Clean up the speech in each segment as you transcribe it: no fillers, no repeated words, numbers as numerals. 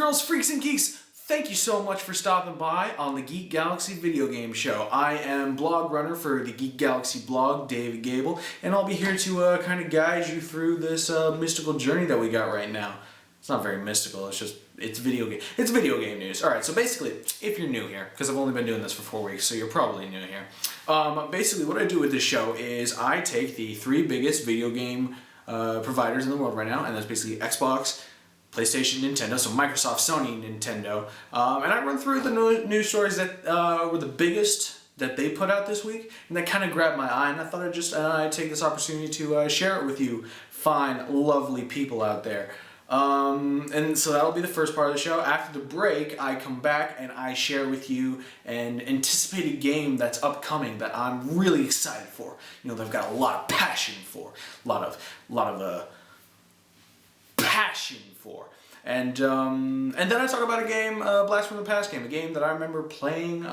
girls, freaks and geeks, thank you so much for stopping by on the Geek Galaxy video game show. I am blogrunner for the Geek Galaxy blog, David Gabel, and I'll be here to kind of guide you through this mystical journey that we got right now. It's not very mystical, it's video game news. Alright, so basically, if you're new here, because I've only been doing this for 4 weeks, so you're probably new here. Basically what I do with this show is I take the 3 biggest video game providers in the world right now, and that's basically Xbox, PlayStation, Nintendo, so Microsoft, Sony, Nintendo, and I run through the news stories that were the biggest that they put out this week, and that kind of grabbed my eye, and I thought I'd take this opportunity to share it with you fine, lovely people out there. And so that'll be the first part of the show. After the break, I come back and I share with you an anticipated game that's upcoming that I'm really excited for. You know, that I've got a lot of passion for, a lot of passion for. And then I talk about a game, Blast from the Past game, a game that I remember playing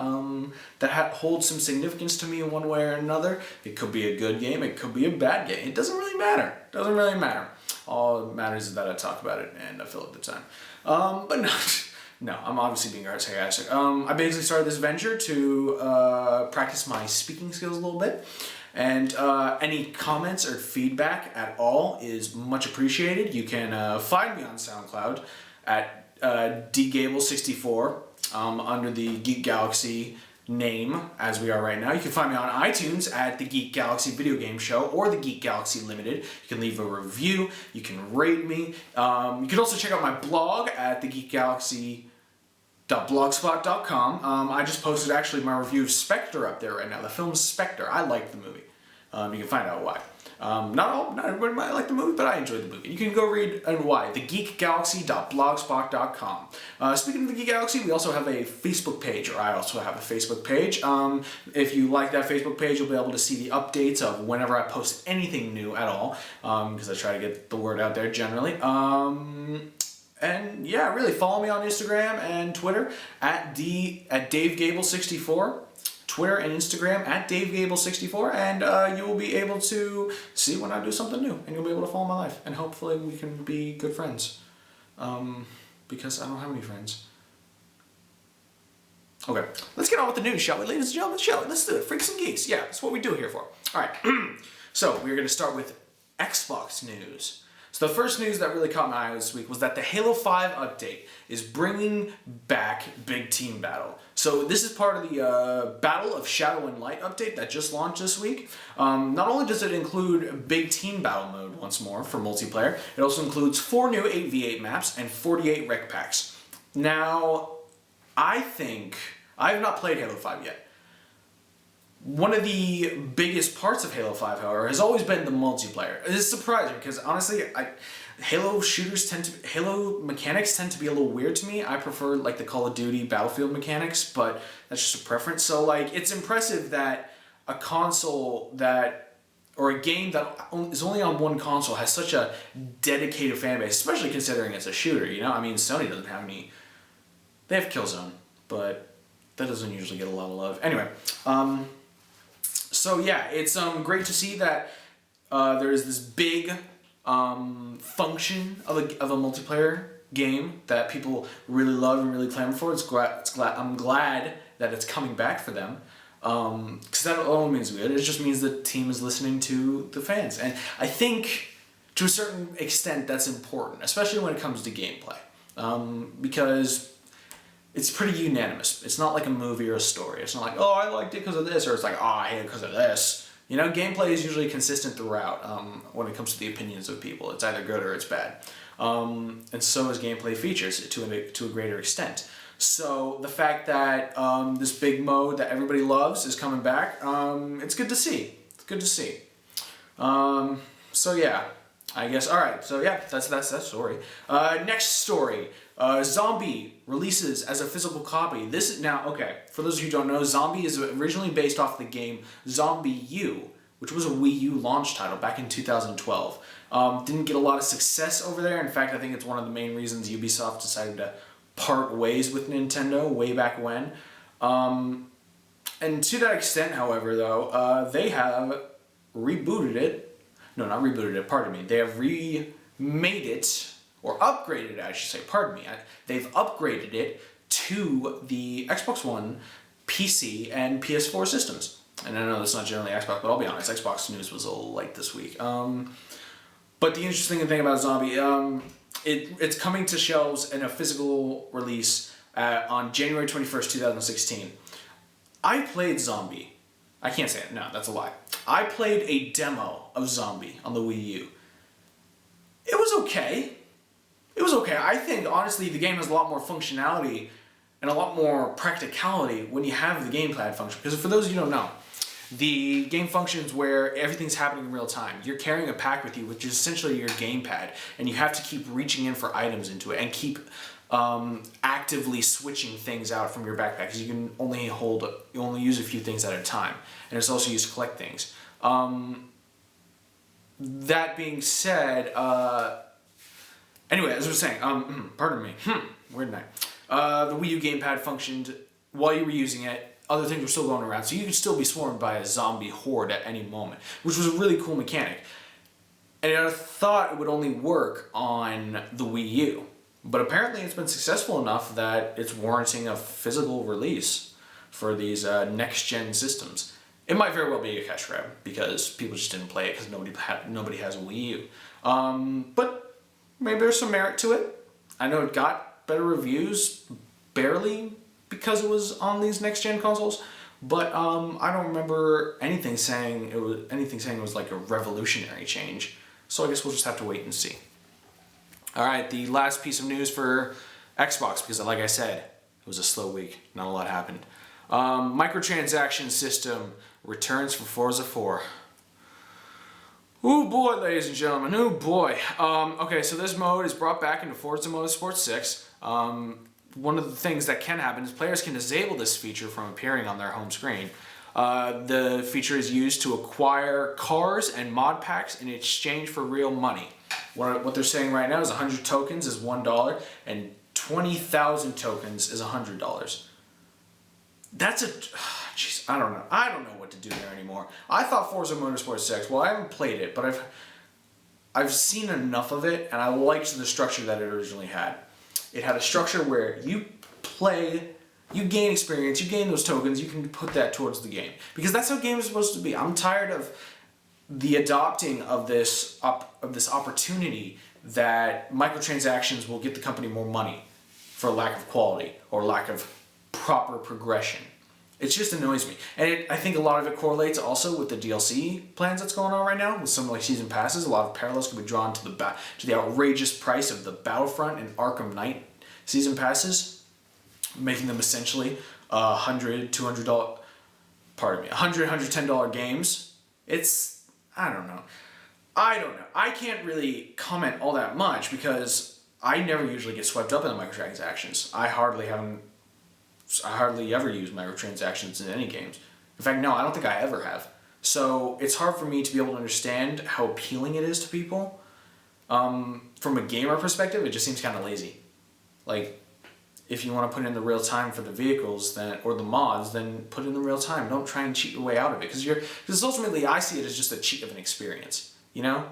that holds some significance to me in one way or another. It could be a good game, it could be a bad game. It doesn't really matter. It doesn't really matter. All that matters is that I talk about it and I fill up the time. But no, I'm obviously being sarcastic. I basically started this venture to practice my speaking skills a little bit. And any comments or feedback at all is much appreciated. You can find me on SoundCloud at dgabel64 under the Geek Galaxy name as we are right now. You can find me on iTunes at the Geek Galaxy Video Game Show or the Geek Galaxy Limited. You can leave a review. You can rate me. You can also check out my blog at thegeekgalaxy.blogspot.com. I just posted actually my review of Spectre up there right now. The film Spectre. I like the movie. You can find out why. Not everybody might like the movie, but I enjoyed the movie. You can go read why. thegeekgalaxy.blogspot.com. Speaking of the Geek Galaxy, we also have a Facebook page, or I also have a Facebook page. If you like that Facebook page, you'll be able to see the updates of whenever I post anything new at all, because I try to get the word out there generally. And yeah, really follow me on Instagram and Twitter at DaveGabel64. Twitter and Instagram at DaveGabel64, and you will be able to see when I do something new, and you'll be able to follow my life, and hopefully we can be good friends, because I don't have any friends. Okay, let's get on with the news, shall we, ladies and gentlemen? Shall we? Let's do it. Freaks and geeks. Yeah, that's what we do here for. All right, so we're going to start with Xbox news. So the first news that really caught my eye this week was that the Halo 5 update is bringing back Big Team Battle. So this is part of the Battle of Shadow and Light update that just launched this week. Not only does it include Big Team Battle mode once more for multiplayer, it also includes 4 new 8v8 maps and 48 rec packs. Now, I have not played Halo 5 yet. One of the biggest parts of Halo 5, however, has always been the multiplayer. It's surprising because honestly, Halo mechanics tend to be a little weird to me. I prefer like the Call of Duty Battlefield mechanics, but that's just a preference. So like, it's impressive that a console or a game that is only on one console has such a dedicated fan base, especially considering it's a shooter, you know? I mean, Sony doesn't have any. They have Killzone, but that doesn't usually get a lot of love. Anyway, so yeah, it's great to see that there's this big function of a multiplayer game that people really love and really clamor for. I'm glad that it's coming back for them, because that alone means good. It just means the team is listening to the fans, and I think to a certain extent that's important, especially when it comes to gameplay, because it's pretty unanimous. It's not like a movie or a story. It's not like, oh, I liked it because of this, or it's like, oh, I hate it because of this. You know, gameplay is usually consistent throughout when it comes to the opinions of people. It's either good or it's bad. And so is gameplay features to a greater extent. So the fact that this big mode that everybody loves is coming back, it's good to see. It's good to see. So yeah, I guess, all right. So yeah, that's that story. Next story. Zombie releases as a physical copy. Okay, for those of you who don't know, Zombie is originally based off the game Zombie U, which was a Wii U launch title back in 2012. Didn't get a lot of success over there. In fact, I think it's one of the main reasons Ubisoft decided to part ways with Nintendo way back when. And to that extent, however, though, they have rebooted it. No, not rebooted it, pardon me. They have remade it or upgraded it, I should say, pardon me. They've upgraded it to the Xbox One, PC, and PS4 systems. And I know that's not generally Xbox, but I'll be honest, Xbox news was a little light this week. But the interesting thing about Zombie, it's coming to shelves in a physical release on January 21st, 2016. I played Zombie. I can't say it, no, that's a lie. I played a demo of Zombie on the Wii U. It was okay. It was okay. I think, honestly, the game has a lot more functionality and a lot more practicality when you have the gamepad function. Because for those of you who don't know, the game functions where everything's happening in real time. You're carrying a pack with you, which is essentially your gamepad, and you have to keep reaching in for items into it and keep actively switching things out from your backpack, because you can only use a few things at a time, and it's also used to collect things. That being said, anyway, as I was saying, pardon me, weird night. The Wii U gamepad functioned while you were using it. Other things were still going around, so you could still be swarmed by a zombie horde at any moment, which was a really cool mechanic. And I thought it would only work on the Wii U, but apparently it's been successful enough that it's warranting a physical release for these next-gen systems. It might very well be a cash grab, because people just didn't play it because nobody has a Wii U. But maybe there's some merit to it. I know it got better reviews, barely, because it was on these next-gen consoles, but I don't remember anything saying it was like a revolutionary change. So I guess we'll just have to wait and see. All right, the last piece of news for Xbox, because like I said, it was a slow week. Not a lot happened. Microtransaction system returns for Forza 4. Ooh boy, ladies and gentlemen, ooh boy. Okay, so this mode is brought back into Forza Motorsport 6. One of the things that can happen is players can disable this feature from appearing on their home screen. The feature is used to acquire cars and mod packs in exchange for real money. What they're saying right now is 100 tokens is $1 and 20,000 tokens is $100. That's a... Jeez, I don't know. I don't know what to do there anymore. I thought Forza Motorsport 6, well, I haven't played it, but I've seen enough of it, and I liked the structure that it originally had. It had a structure where you play, you gain experience, you gain those tokens, you can put that towards the game. Because that's how games are supposed to be. I'm tired of the adopting of this opportunity that microtransactions will get the company more money for lack of quality or lack of proper progression. It just annoys me. And I think a lot of it correlates also with the DLC plans that's going on right now with some like season passes. A lot of parallels can be drawn to the outrageous price of the Battlefront and Arkham Knight season passes, making them essentially $100, $200, $100, $110 games. I don't know. I can't really comment all that much because I never usually get swept up in the microtransactions. I hardly ever use microtransactions in any games. In fact, no, I don't think I ever have. So it's hard for me to be able to understand how appealing it is to people. From a gamer perspective, it just seems kind of lazy. Like, if you want to put in the real time for the vehicles or the mods, then put in the real time. Don't try and cheat your way out of it. Because ultimately, I see it as just a cheat of an experience. You know?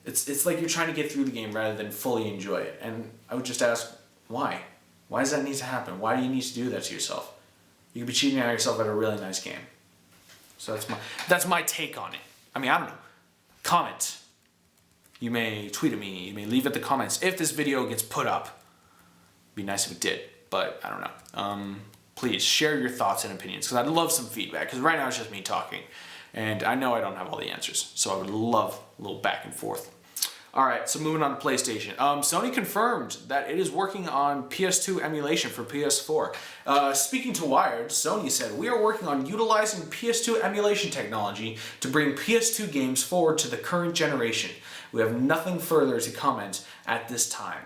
It's like you're trying to get through the game rather than fully enjoy it. And I would just ask, why? Why does that need to happen? Why do you need to do that to yourself? You could be cheating out yourself at a really nice game. So that's my take on it. I mean, I don't know. Comment. You may tweet at me. You may leave at the comments if this video gets put up. It'd be nice if it did, but I don't know. Please share your thoughts and opinions because I'd love some feedback because right now it's just me talking. And I know I don't have all the answers, so I would love a little back and forth. Alright, so moving on to PlayStation. Sony confirmed that it is working on PS2 emulation for PS4. Speaking to Wired, Sony said, "We are working on utilizing PS2 emulation technology to bring PS2 games forward to the current generation. We have nothing further to comment at this time."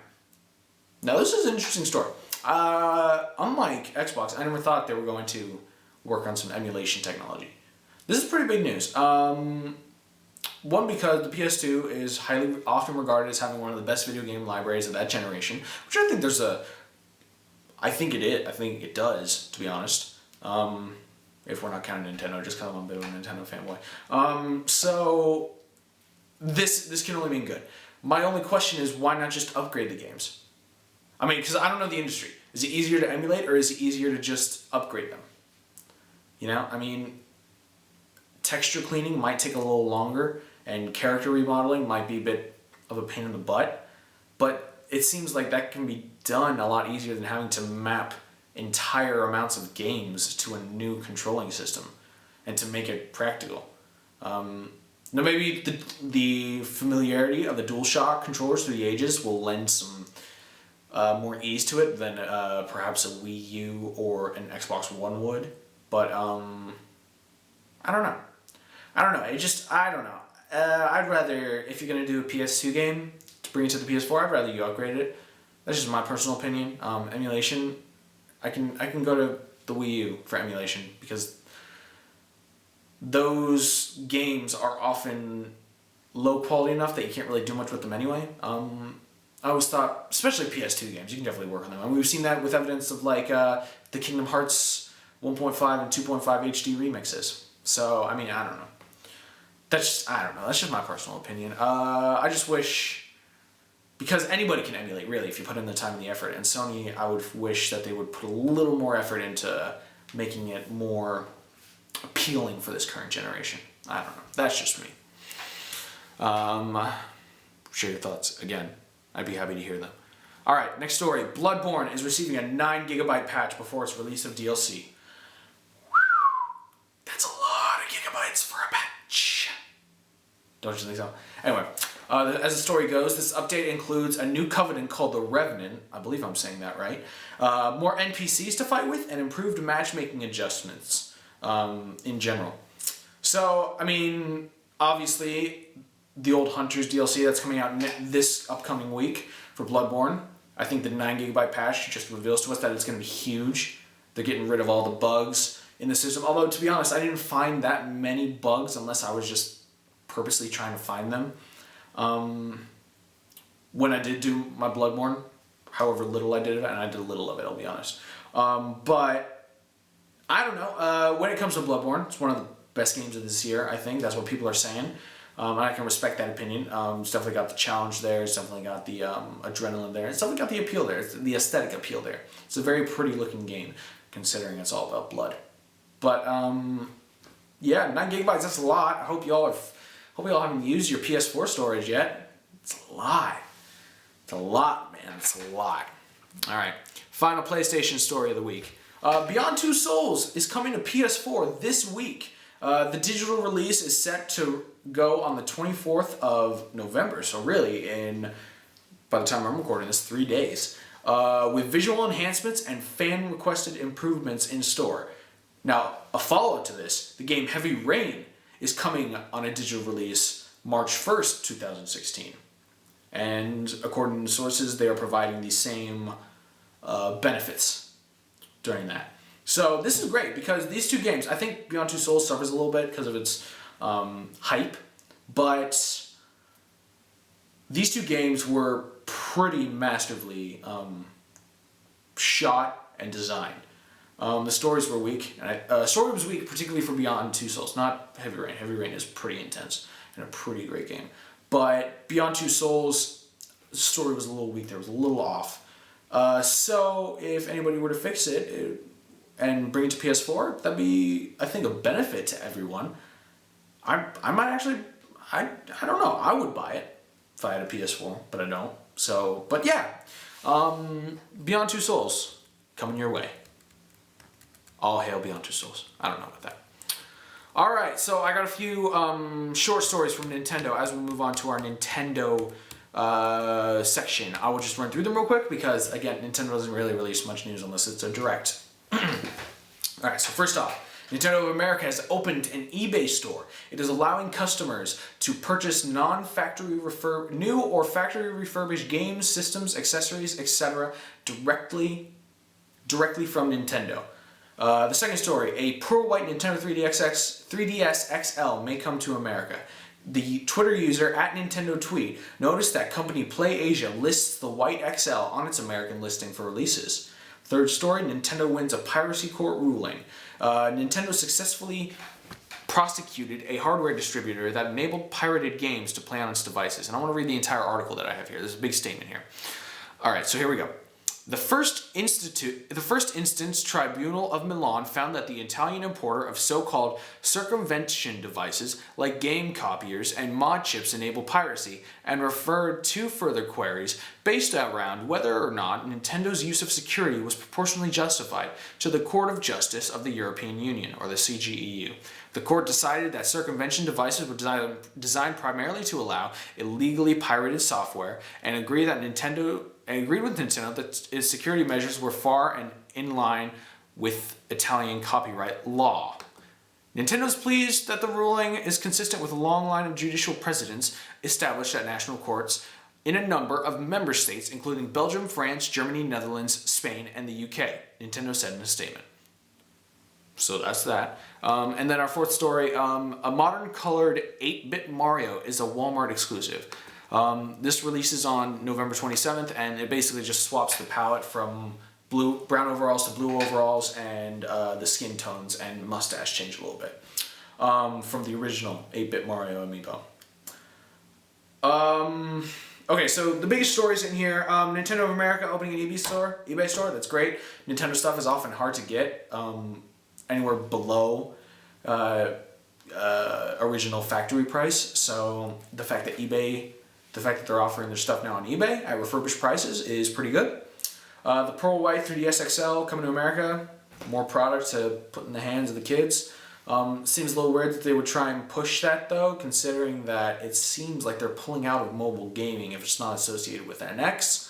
Now this is an interesting story. Unlike Xbox, I never thought they were going to work on some emulation technology. This is pretty big news. One, because the PS2 is often regarded as having one of the best video game libraries of that generation, which I think I think it does, to be honest. If we're not counting Nintendo, just because I'm a bit of a Nintendo fanboy. So, this can only mean good. My only question is, why not just upgrade the games? I mean, because I don't know the industry. Is it easier to emulate, or is it easier to just upgrade them? You know, I mean, texture cleaning might take a little longer, and character remodeling might be a bit of a pain in the butt, but it seems like that can be done a lot easier than having to map entire amounts of games to a new controlling system and to make it practical. Now maybe the familiarity of the DualShock controllers through the ages will lend some more ease to it than perhaps a Wii U or an Xbox One would. But I don't know. I don't know. I'd rather, if you're gonna do a PS2 game to bring it to the PS4, I'd rather you upgrade it. That's just my personal opinion. Emulation, I can go to the Wii U for emulation because those games are often low quality enough that you can't really do much with them anyway. I always thought, especially PS2 games, you can definitely work on them. And we've seen that with evidence of like the Kingdom Hearts 1.5 and 2.5 HD remixes. So, I mean, I don't know. That's just my personal opinion. I just wish, because anybody can emulate, really, if you put in the time and the effort. And Sony, I would wish that they would put a little more effort into making it more appealing for this current generation. I don't know. That's just me. Share your thoughts. Again, I'd be happy to hear them. Alright, next story. Bloodborne is receiving a 9 GB patch before its release of DLC. That's a lot of gigabytes for a patch. Don't you think so? Anyway, as the story goes, this update includes a new covenant called the Revenant. I believe I'm saying that right. More NPCs to fight with, and improved matchmaking adjustments in general. So, I mean, obviously, the old Hunters DLC that's coming out this upcoming week for Bloodborne. I think the 9 GB patch just reveals to us that it's going to be huge. They're getting rid of all the bugs in the system. Although, to be honest, I didn't find that many bugs unless I was just purposely trying to find them. When I did do my Bloodborne, however little I did it, and I did a little of it, I'll be honest. But I don't know. When it comes to Bloodborne, it's one of the best games of this year, I think. That's what people are saying. And I can respect that opinion. It's definitely got the challenge there. It's definitely got the adrenaline there. It's definitely got the appeal there. It's the aesthetic appeal there. It's a very pretty looking game, considering it's all about blood. But yeah, 9 GB, that's a lot. I hope y'all haven't used your PS4 storage yet. It's a lot. It's a lot, man. It's a lot. All right. Final PlayStation story of the week. Beyond Two Souls is coming to PS4 this week. The digital release is set to go on the 24th of November. So really, by the time I'm recording this, 3 days. With visual enhancements and fan-requested improvements in store. Now, a follow-up to this, the game Heavy Rain is coming on a digital release March 1st, 2016. And according to sources, they are providing the same benefits during that. So this is great because these two games, I think Beyond Two Souls suffers a little bit because of its hype, but these two games were pretty masterfully shot and designed. The stories were weak. Story was weak, particularly for Beyond Two Souls, not Heavy Rain. Heavy Rain is pretty intense and a pretty great game. But Beyond Two Souls, the story was a little weak there, it was a little off. So if anybody were to fix it and bring it to PS4, that'd be, I think, a benefit to everyone. I might actually, I don't know, I would buy it if I had a PS4, but I don't. So, but yeah, Beyond Two Souls, coming your way. All hail Beyond Two Souls. I don't know about that. Alright, so I got a few short stories from Nintendo as we move on to our Nintendo section. I will just run through them real quick because, again, Nintendo doesn't really release much news unless it's a direct. Alright, so first off, Nintendo of America has opened an eBay store. It is allowing customers to purchase new or factory refurbished games, systems, accessories, etc. directly from Nintendo. The second story, a Pearl White Nintendo 3DS XL may come to America. The Twitter user @NintendoTweet noticed that company PlayAsia lists the White XL on its American listing for releases. Third story, Nintendo wins a piracy court ruling. Nintendo successfully prosecuted a hardware distributor that enabled pirated games to play on its devices. And I want to read the entire article that I have here. There's a big statement here. All right, so here we go. The first instance tribunal of Milan found that the Italian importer of so-called circumvention devices like game copiers and mod chips enable piracy, and referred two further queries based around whether or not Nintendo's use of security was proportionally justified to the Court of Justice of the European Union, or the CGEU. The court decided that circumvention devices were designed primarily to allow illegally pirated software, and agreed with Nintendo that its security measures were far and in line with Italian copyright law. Nintendo is pleased that the ruling is consistent with a long line of judicial precedents established at national courts in a number of member states, including Belgium, France, Germany, Netherlands, Spain, and the UK, Nintendo said in a statement. So that's that. And then our fourth story, a modern colored 8-bit Mario is a Walmart exclusive. This releases on November 27th, and it basically just swaps the palette from brown overalls to blue overalls, and the skin tones and mustache change a little bit from the original 8-bit Mario amiibo. Okay, so the biggest stories in here, Nintendo of America opening an eBay store, that's great. Nintendo stuff is often hard to get, anywhere below original factory price, so the fact that they're offering their stuff now on eBay at refurbished prices is pretty good. The Pearl White 3DS XL coming to America, more product to put in the hands of the kids. Seems a little weird that they would try and push that though, considering that it seems like they're pulling out of mobile gaming if it's not associated with NX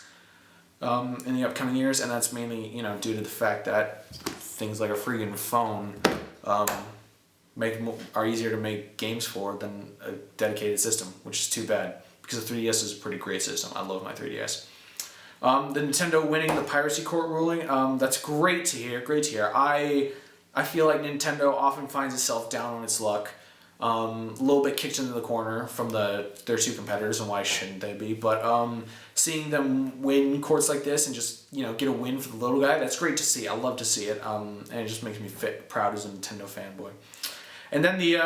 in the upcoming years, and that's mainly due to the fact that things like a freaking phone are easier to make games for than a dedicated system, which is too bad, because the 3DS is a pretty great system. I love my 3DS. The Nintendo winning the piracy court ruling, that's great to hear, I feel like Nintendo often finds itself down on its luck, a little bit kicked into the corner from their two competitors, and why shouldn't they be, but seeing them win courts like this and just get a win for the little guy, that's great to see. I love to see it, and it just makes me proud as a Nintendo fanboy. And then the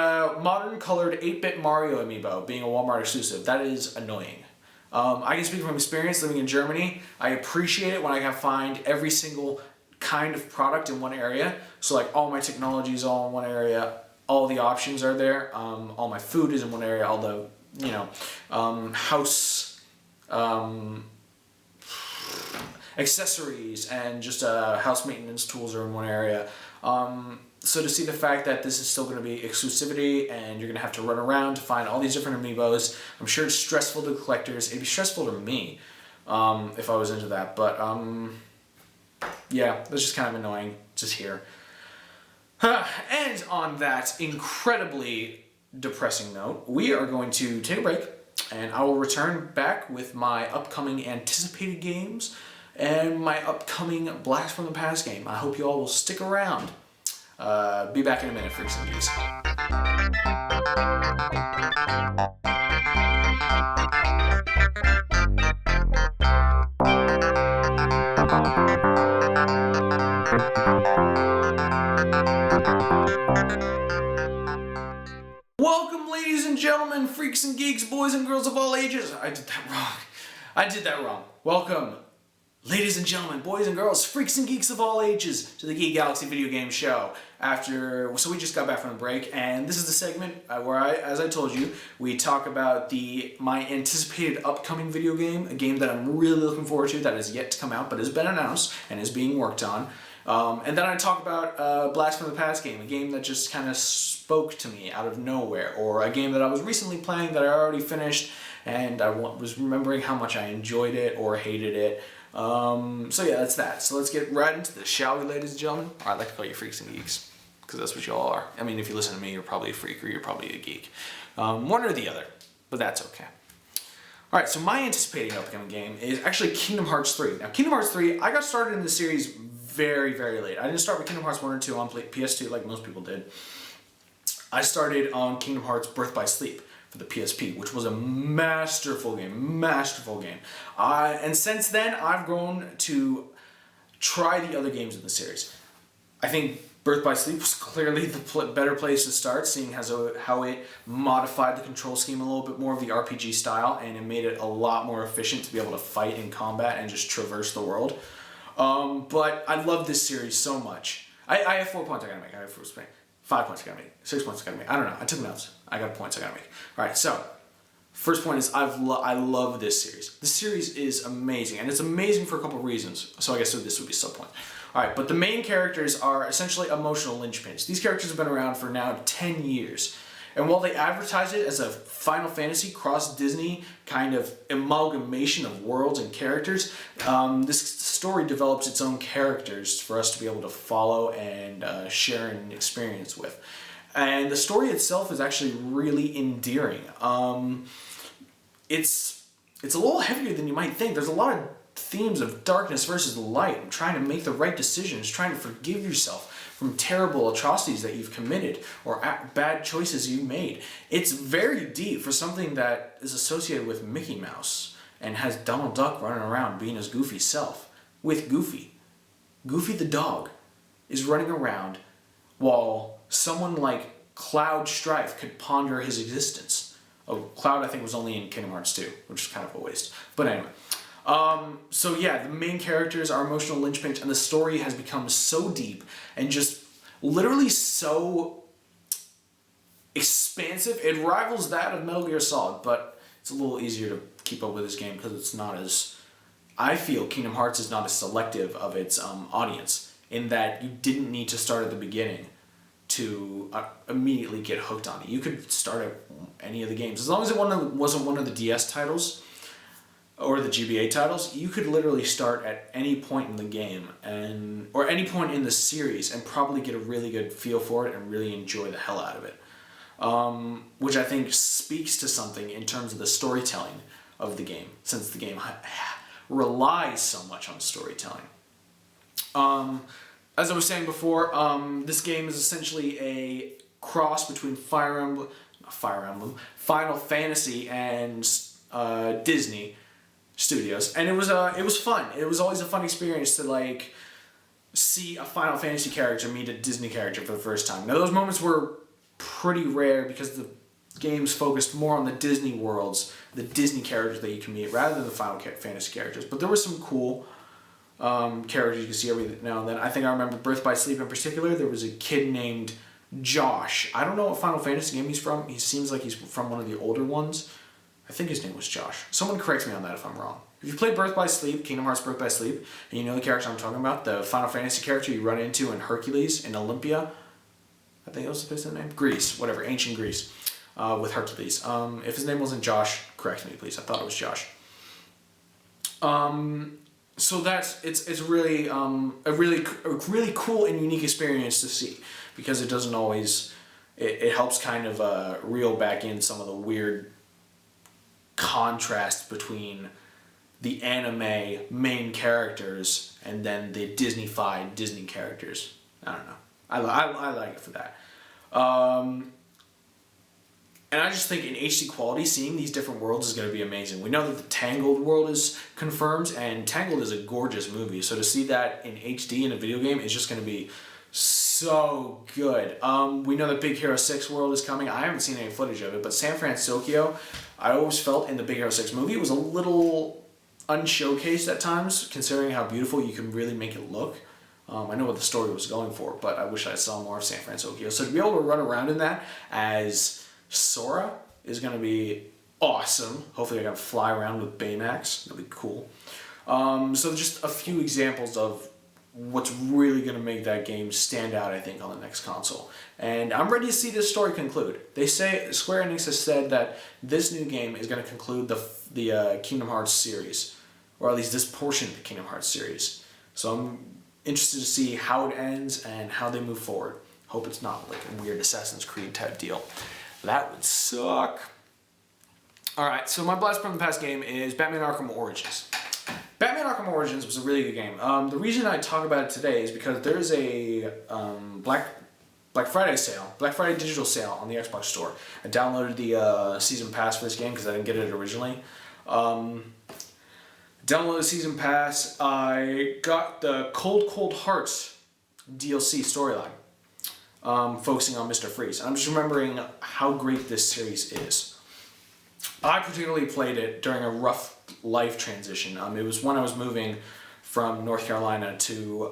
modern colored 8-bit Mario amiibo being a Walmart exclusive, that is annoying. I can speak from experience living in Germany. I appreciate it when I can find every single kind of product in one area. So like all my technology is all in one area, all the options are there, all my food is in one area, all the house accessories and just house maintenance tools are in one area. So to see the fact that this is still going to be exclusivity and you're going to have to run around to find all these different amiibos, I'm sure it's stressful to collectors. It'd be stressful to me if I was into that, but yeah, that's just kind of annoying just here. And on that incredibly depressing note, we are going to take a break, and I will return back with my upcoming anticipated games and my upcoming Blast from the Past game. I hope you all will stick around. Be back in a minute, freaks and geeks. Welcome, ladies and gentlemen, freaks and geeks, boys and girls of all ages. I did that wrong. Welcome, ladies and gentlemen, boys and girls, freaks and geeks of all ages, to the Geek Galaxy video game show. So we just got back from the break, and this is the segment where as I told you, we talk about my anticipated upcoming video game, a game that I'm really looking forward to that is yet to come out, but has been announced and is being worked on. And then I talk about Blast from the Past game, a game that just kind of spoke to me out of nowhere, or a game that I was recently playing that I already finished, and I was remembering how much I enjoyed it or hated it. So yeah, that's that. So let's get right into this, shall we, ladies and gentlemen? Or I'd like to call you freaks and geeks, because that's what you all are. I mean, if you listen to me, you're probably a freak or you're probably a geek. One or the other, but that's okay. Alright, so my anticipating upcoming game is actually Kingdom Hearts 3. Now, Kingdom Hearts 3, I got started in the series very, very late. I didn't start with Kingdom Hearts 1 or 2 on PS2 like most people did. I started on Kingdom Hearts Birth by Sleep for the PSP, which was a masterful game. And since then, I've grown to try the other games in the series. I think Birth by Sleep was clearly the better place to start, seeing how it modified the control scheme a little bit more of the RPG style, and it made it a lot more efficient to be able to fight in combat and just traverse the world. But I love this series so much. I have 4 points I gotta make. I have 5 points I gotta make. 6 points I gotta make. I don't know. I took notes. I got points I gotta make. Alright, so first point is I love this series. This series is amazing, and it's amazing for a couple of reasons. So I guess this would be sub point. Alright, but the main characters are essentially emotional linchpins. These characters have been around for now 10 years. And while they advertise it as a Final Fantasy cross-Disney kind of amalgamation of worlds and characters, this story develops its own characters for us to be able to follow and share an experience with. And the story itself is actually really endearing. It's a little heavier than you might think. There's a lot of themes of darkness versus light, and trying to make the right decisions, trying to forgive yourself from terrible atrocities that you've committed or bad choices you made. It's very deep for something that is associated with Mickey Mouse and has Donald Duck running around being his goofy self with Goofy. Goofy the dog is running around while someone like Cloud Strife could ponder his existence. Oh, Cloud I think was only in Kingdom Hearts 2, which is kind of a waste. But anyway. So yeah, the main characters are emotional linchpins, and the story has become so deep and just literally so expansive. It rivals that of Metal Gear Solid, but it's a little easier to keep up with this game because it's not as... I feel Kingdom Hearts is not as selective of its audience, in that you didn't need to start at the beginning to immediately get hooked on it. You could start at any of the games. As long as it wasn't one of the DS titles, or the GBA titles, you could literally start at any point in the game or any point in the series and probably get a really good feel for it and really enjoy the hell out of it. Which I think speaks to something in terms of the storytelling of the game, since the game relies so much on storytelling. As I was saying before, this game is essentially a cross between Final Fantasy and Disney Studios, and it was fun. It was always a fun experience to like see a Final Fantasy character meet a Disney character for the first time. Now those moments were pretty rare because the games focused more on the Disney worlds, the Disney characters that you can meet, rather than the Final Fantasy characters. But there were some cool characters you could see every now and then. I think I remember Birth by Sleep in particular. There was a kid named Josh. I don't know what Final Fantasy game he's from. He seems like he's from one of the older ones. I think his name was Josh. Someone corrects me on that if I'm wrong. If you play Birth by Sleep, Kingdom Hearts Birth by Sleep, and you know the character I'm talking about, the Final Fantasy character you run into in Hercules, in Olympia, I think that was the name? Greece, whatever, ancient Greece, with Hercules. If his name wasn't Josh, correct me please, I thought it was Josh. So it's really a really cool and unique experience to see, because it doesn't always, it helps kind of reel back in some of the weird contrast between the anime main characters and then the Disney-fied Disney characters. I don't know. I like it for that. And I just think in HD quality, seeing these different worlds is going to be amazing. We know that the Tangled world is confirmed, and Tangled is a gorgeous movie. So to see that in HD in a video game is just going to be so good. We know that Big Hero 6 world is coming. I haven't seen any footage of it, but San Francisco, I always felt in the Big Hero 6 movie, it was a little unshowcased at times, considering how beautiful you can really make it look. I know what the story was going for, but I wish I saw more of San Francisco. So to be able to run around in that as Sora is going to be awesome. Hopefully I can fly around with Baymax. That'll be cool. So just a few examples of what's really going to make that game stand out, I think, on the next console. And I'm ready to see this story conclude. They say, Square Enix has said that this new game is going to conclude the Kingdom Hearts series, or at least this portion of the Kingdom Hearts series. So I'm interested to see how it ends and how they move forward. Hope it's not like a weird Assassin's Creed type deal. That would suck. Alright, so my blast from the past game is Batman Arkham Origins. Batman Arkham Origins was a really good game. The reason I talk about it today is because there's a Black Friday sale, Black Friday digital sale on the Xbox Store. I downloaded the season pass for this game because I didn't get it originally. Downloaded the season pass. I got the Cold Hearts DLC storyline. focusing on Mr. Freeze. I'm just remembering how great this series is. I particularly played it during a rough life transition. It was when I was moving from North Carolina to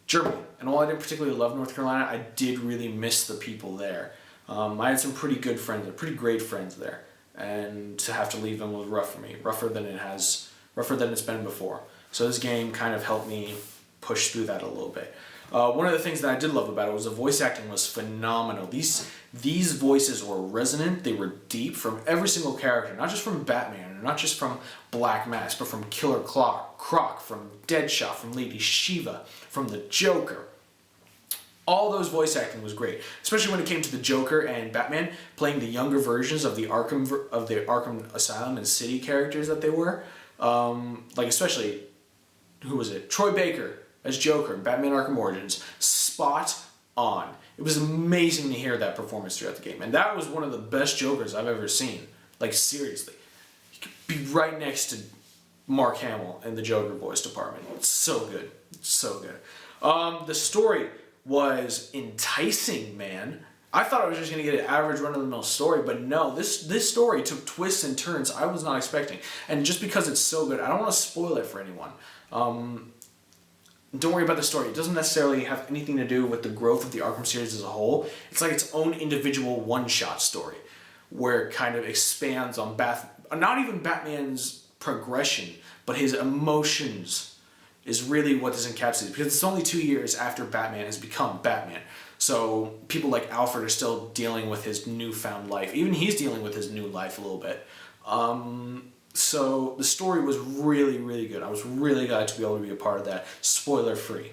Germany. And while I didn't particularly love North Carolina, I did really miss the people there. I had some pretty good friends, pretty great friends there. And to have to leave them was rough for me, rougher than it's been before. So this game kind of helped me push through that a little bit. One of the things that I did love about it was the voice acting was phenomenal. These voices were resonant, they were deep from every single character, not just from Batman, not just from Black Mask, but from Killer Croc, from Deadshot, from Lady Shiva, from the Joker. All those voice acting was great, especially when it came to the Joker and Batman playing the younger versions of the Arkham Asylum and City characters that they were. Like especially, who was it? Troy Baker as Joker in Batman Arkham Origins. Spot on. It was amazing to hear that performance throughout the game, and that was one of the best Jokers I've ever seen. Like seriously, he could be right next to Mark Hamill in the Joker voice department. It's so good, so good. The story was enticing, man. I thought I was just going to get an average run-of-the-mill story, but no, this story took twists and turns I was not expecting. And just because it's so good, I don't want to spoil it for anyone. Don't worry about the story. It doesn't necessarily have anything to do with the growth of the Arkham series as a whole. It's like its own individual one-shot story, where it kind of expands on not even Batman's progression, but his emotions is really what is encapsulated, because it's only 2 years after Batman has become Batman. So people like Alfred are still dealing with his newfound life. Even he's dealing with his new life a little bit. So the story was really, really good. I was really glad to be able to be a part of that. Spoiler free.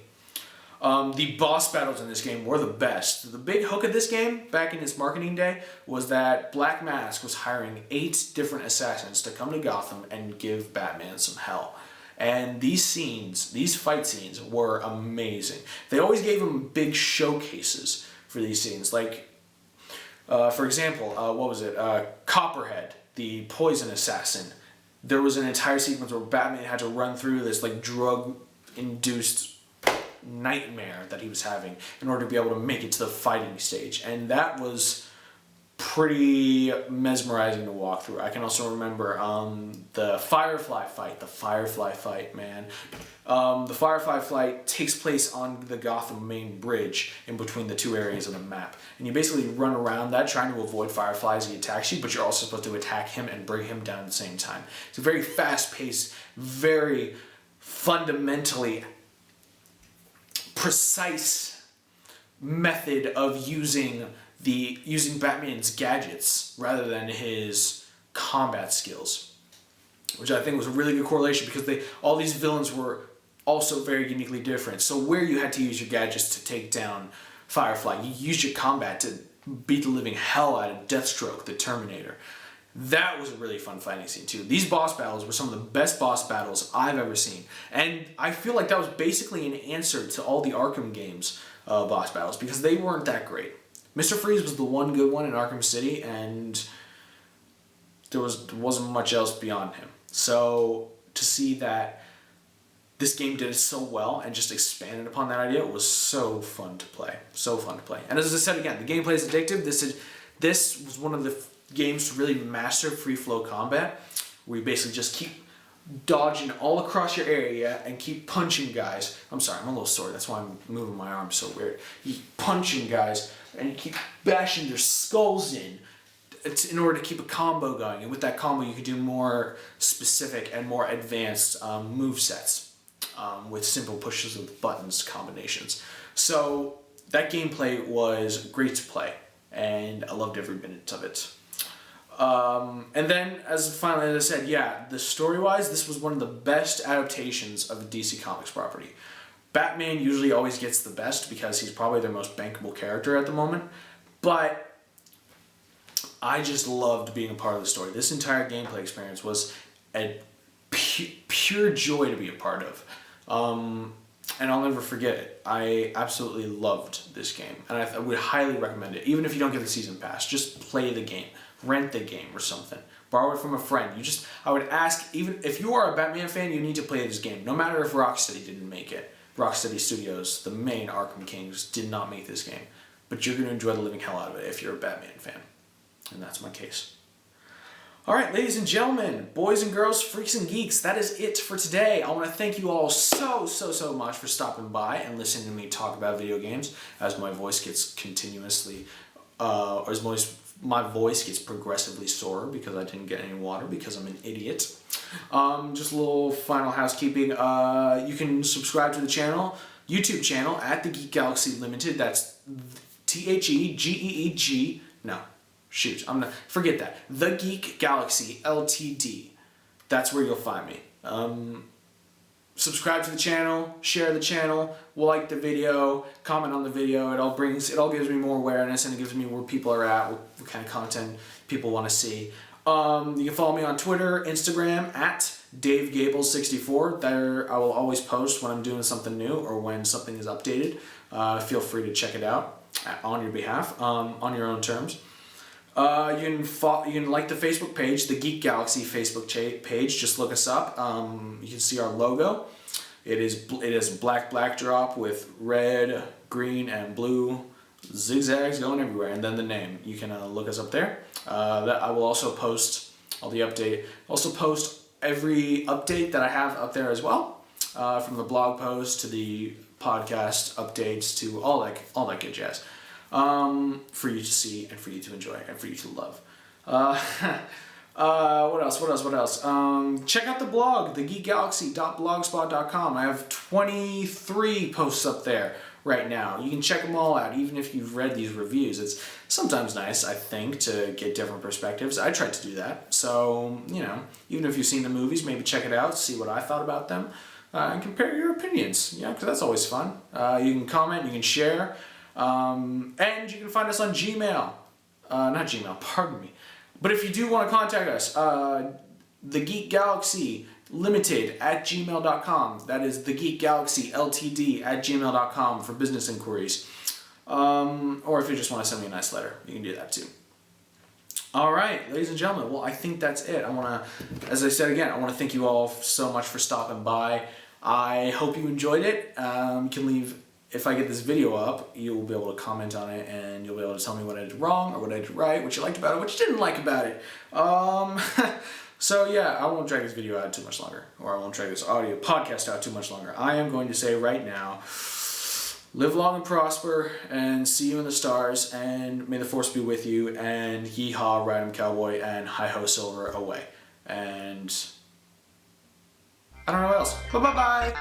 The boss battles in this game were the best. The big hook of this game, back in its marketing day, was that Black Mask was hiring 8 different assassins to come to Gotham and give Batman some hell. And these fight scenes were amazing. They always gave him big showcases for these scenes. Like, for example, what was it? Copperhead, the poison assassin. There was an entire sequence where Batman had to run through this like drug-induced nightmare that he was having in order to be able to make it to the fighting stage. And that was pretty mesmerizing to walk through. I can also remember the Firefly fight. The Firefly fight, man. The Firefly fight takes place on the Gotham main bridge in between the 2 areas of the map. And you basically run around that trying to avoid Firefly as he attacks you, but you're also supposed to attack him and bring him down at the same time. It's a very fast-paced, very fundamentally precise method of using Batman's gadgets rather than his combat skills, which I think was a really good correlation, because all these villains were also very uniquely different. So where you had to use your gadgets to take down Firefly, you used your combat to beat the living hell out of Deathstroke, the Terminator. That was a really fun fighting scene too. These boss battles were some of the best boss battles I've ever seen, and I feel like that was basically an answer to all the Arkham games boss battles, because they weren't that great. Mr. Freeze was the one good one in Arkham City, and there wasn't much else beyond him. So to see that this game did it so well and just expanded upon that idea was so fun to play. So fun to play. And as I said again, the gameplay is addictive. This was one of the games to really master free flow combat, where you basically just keep dodging all across your area and keep punching guys. I'm sorry, I'm a little sore. That's why I'm moving my arms so weird. You keep punching guys and you keep bashing their skulls in order to keep a combo going. And with that combo, you can do more specific and more advanced movesets with simple pushes of buttons combinations. So that gameplay was great to play, and I loved every minute of it. And then, as I said, yeah, the story-wise, this was one of the best adaptations of a DC Comics property. Batman usually always gets the best because he's probably their most bankable character at the moment, but I just loved being a part of the story. This entire gameplay experience was a pure joy to be a part of. And I'll never forget it. I absolutely loved this game, and I would highly recommend it. Even if you don't get the season pass, just play the game. Rent the game or something. Borrow it from a friend. I would ask, even if you are a Batman fan, you need to play this game. No matter if Rocksteady didn't make it. Rocksteady Studios, the main Arkham Kings, did not make this game. But you're going to enjoy the living hell out of it if you're a Batman fan. And that's my case. Alright, ladies and gentlemen, boys and girls, freaks and geeks, that is it for today. I want to thank you all so much for stopping by and listening to me talk about video games as my voice gets continuously, or as my voice gets progressively sore because I didn't get any water because I'm an idiot. Just a little final housekeeping. You can subscribe to the channel, YouTube channel, at the Geek Galaxy Limited. That's TheGeeg. No. Shoot, forget that. The Geek Galaxy Ltd. That's where you'll find me. Subscribe to the channel, share the channel, like the video, comment on the video. It all gives me more awareness, and it gives me where people are at, what kind of content people want to see. You can follow me on Twitter, Instagram at Dave Gabel 64. There, I will always post when I'm doing something new or when something is updated. Feel free to check it out on your behalf, on your own terms. You can like the Facebook page, the Geek Galaxy Facebook page. Just look us up. You can see our logo. It is black backdrop with red, green, and blue zigzags going everywhere, and then the name. You can look us up there. That I will also post all the update. Also post every update that I have up there as well, from the blog post to the podcast updates to all that good jazz. For you to see and for you to enjoy and for you to love. What else? Check out the blog, thegeekgalaxy.blogspot.com. I have 23 posts up there right now. You can check them all out, even if you've read these reviews. It's sometimes nice, I think, to get different perspectives. I tried to do that. So, even if you've seen the movies, maybe check it out, see what I thought about them, and compare your opinions, because that's always fun. You can comment, you can share. And you can find us on Gmail. Not Gmail, pardon me. But if you do want to contact us, the Geek Galaxy Limited at gmail.com. That is the Geek Galaxy Ltd at gmail.com for business inquiries. Or if you just want to send me a nice letter, you can do that too. Alright, ladies and gentlemen, well, I think that's it. As I said again, I want to thank you all so much for stopping by. I hope you enjoyed it. You can leave. If I get this video up, you'll be able to comment on it, and you'll be able to tell me what I did wrong or what I did right, what you liked about it, what you didn't like about it. So yeah, I won't drag this video out too much longer, or I won't drag this audio podcast out too much longer. I am going to say right now, live long and prosper, and see you in the stars, and may the force be with you, and yee-haw, ride 'em cowboy, and hi-ho silver away. And I don't know what else. Bye-bye-bye!